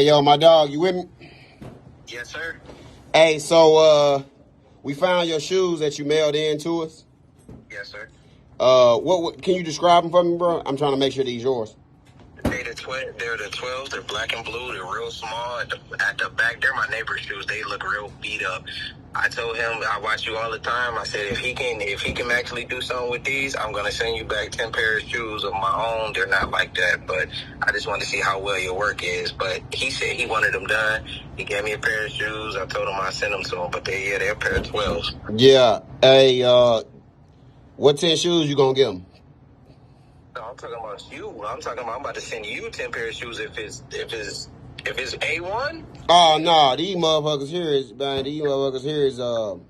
Hey, yo, my dog, you with me? Yes, sir. Hey, so we found your shoes that you mailed in to us. Yes, sir. What can you describe them for me, bro? I'm trying to make sure these yours. They're the 12s. They're black and blue. They're real small. At the back, they're my neighbor's shoes. They look real beat up. I told him I watch you all the time. I said if he can actually do something with these, I'm gonna send you back 10 pairs of shoes of my own. They're not like that, but I just wanted to see how well your work is. But he said he wanted them done. He gave me a pair of shoes. I told him I'd send them to him. But they're a pair of 12s. Yeah. Hey, what 10 shoes you gonna give them? No, I'm talking about you. I'm about to send you 10 pair of shoes if it's A1. Oh no, these motherfuckers here is man. These motherfuckers here is man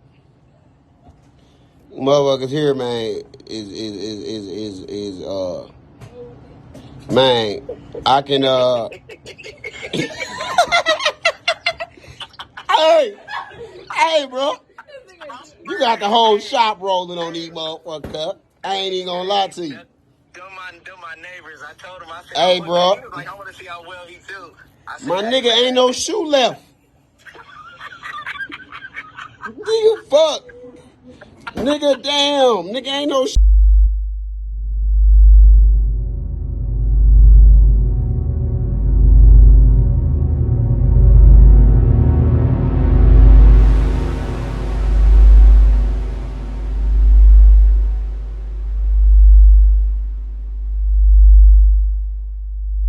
is man. I can hey, bro. You got the whole shop rolling on these motherfuckers. I ain't even gonna lie to you. Them my neighbors. I told him, I said, Hey, bro. He was like, I want to see how well he do. I said, My nigga ain't no shoe left. Nigga, fuck. Nigga, damn. Nigga ain't no